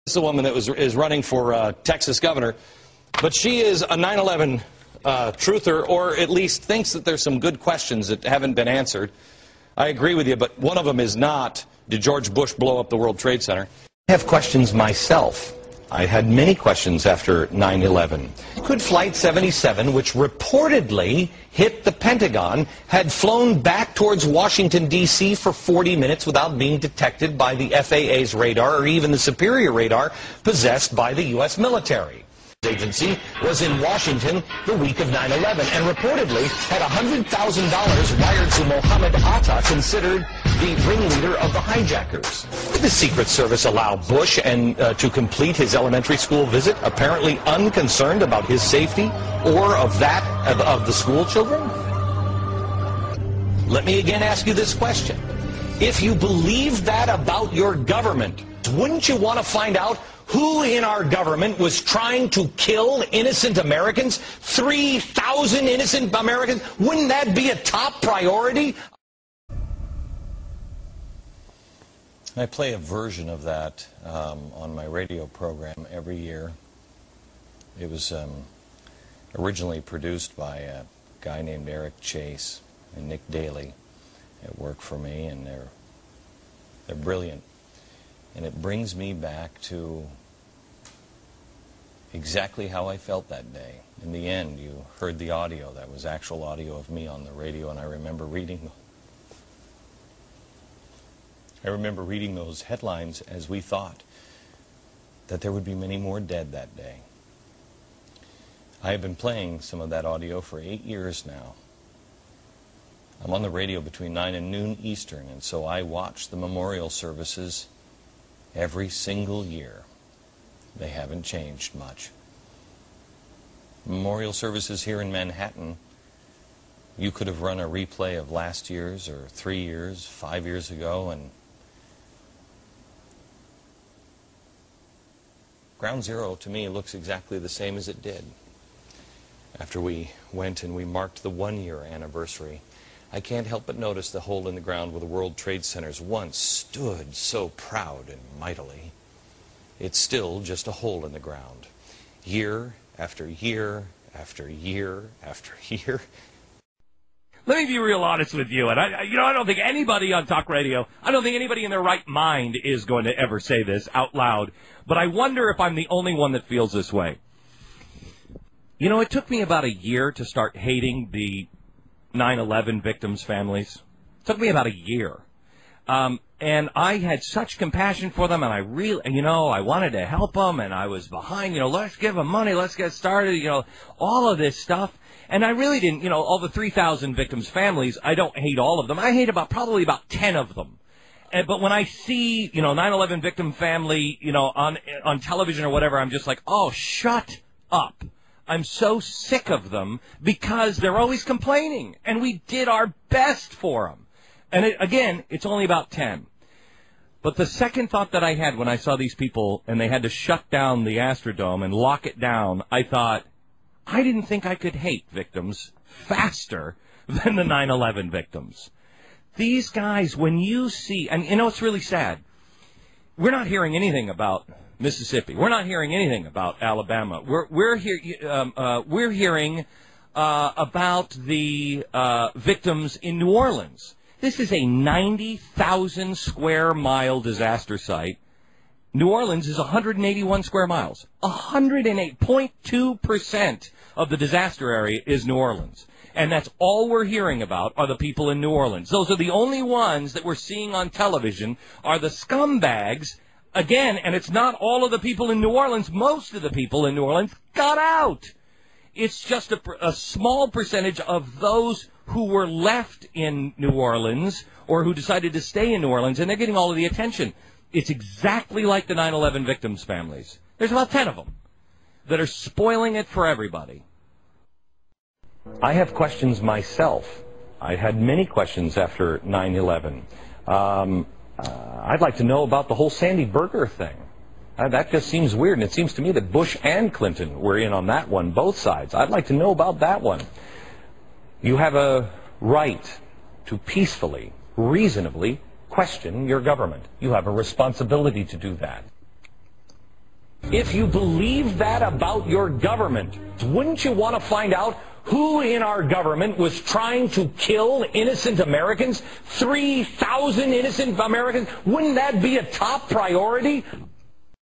This is a woman that is running for Texas governor, but she is a 9/11 truther, or at least thinks that there's some good questions that haven't been answered. I agree with you, but one of them is not, did George Bush blow up the World Trade Center? I have questions myself. I had many questions after 9/11. Could Flight 77, which reportedly hit the Pentagon, had flown back towards Washington, D.C. for 40 minutes without being detected by the FAA's radar or even the superior radar possessed by the U.S. military? The agency was in Washington the week of 9/11 and reportedly had $100,000 wired to Mohammed Atta, considered the ringleader of the hijackers. Did the Secret Service allow Bush to complete his elementary school visit, apparently unconcerned about his safety or of that of the school children? Let me again ask you this question. If you believe that about your government, wouldn't you want to find out who in our government was trying to kill innocent Americans? 3,000 innocent Americans? Wouldn't that be a top priority? I play a version of that on my radio program every year. It was originally produced by a guy named Eric Chase and Nick Daly at work for me, and they're brilliant. And it brings me back to exactly how I felt that day. In the end, you heard the audio. That was actual audio of me on the radio, and I remember reading those headlines as we thought that there would be many more dead that day. I have been playing some of that audio for 8 years now. I'm on the radio between 9 and noon Eastern, and so I watch the memorial services every single year. They haven't changed much. Memorial services here in Manhattan, you could have run a replay of last year's or 3 years, 5 years ago, and Ground Zero to me looks exactly the same as it did. After we went and we marked the 1-year anniversary, I can't help but notice the hole in the ground where the World Trade Centers once stood so proud and mightily. It's still just a hole in the ground. Year after year after year after year. Let me be real honest with you, and I don't think anybody on talk radio, I don't think anybody in their right mind is going to ever say this out loud, but I wonder if I'm the only one that feels this way. You know, it took me about a year to start hating the 9/11 victims' families. It took me about a year. And I had such compassion for them, and I really, I wanted to help them, and I was behind, let's give them money, let's get started, all of this stuff. And I really didn't, all the 3,000 victims' families, I don't hate all of them. I hate probably about 10 of them. But when I see, 9/11 victim family, on television or whatever, I'm just like, oh, shut up. I'm so sick of them because they're always complaining, and we did our best for them. And again, it's only about 10. But the second thought that I had when I saw these people and they had to shut down the Astrodome and lock it down, I thought, I didn't think I could hate victims faster than the 9/11 victims. These guys, when you see, and it's really sad, we're not hearing anything about Mississippi. We're not hearing anything about Alabama. We're hearing about the victims in New Orleans. This is a 90,000 square mile disaster site. New Orleans is 181 square miles. 108.2% of the disaster area is New Orleans. And that's all we're hearing about are the people in New Orleans. Those are the only ones that we're seeing on television are the scumbags. Again, and it's not all of the people in New Orleans. Most of the people in New Orleans got out. It's just a small percentage of those who were left in New Orleans or who decided to stay in New Orleans, and they're getting all of the attention. It's exactly like the 9/11 victims' families. There's about 10 of them that are spoiling it for everybody. I have questions myself. I had many questions after 9/11. I'd like to know about the whole Sandy Berger thing. That just seems weird, and it seems to me that Bush and Clinton were in on that one, both sides. I'd like to know about that one. You have a right to peacefully, reasonably question your government. You have a responsibility to do that. If you believe that about your government, wouldn't you want to find out who in our government was trying to kill innocent Americans? 3,000 innocent Americans? Wouldn't that be a top priority?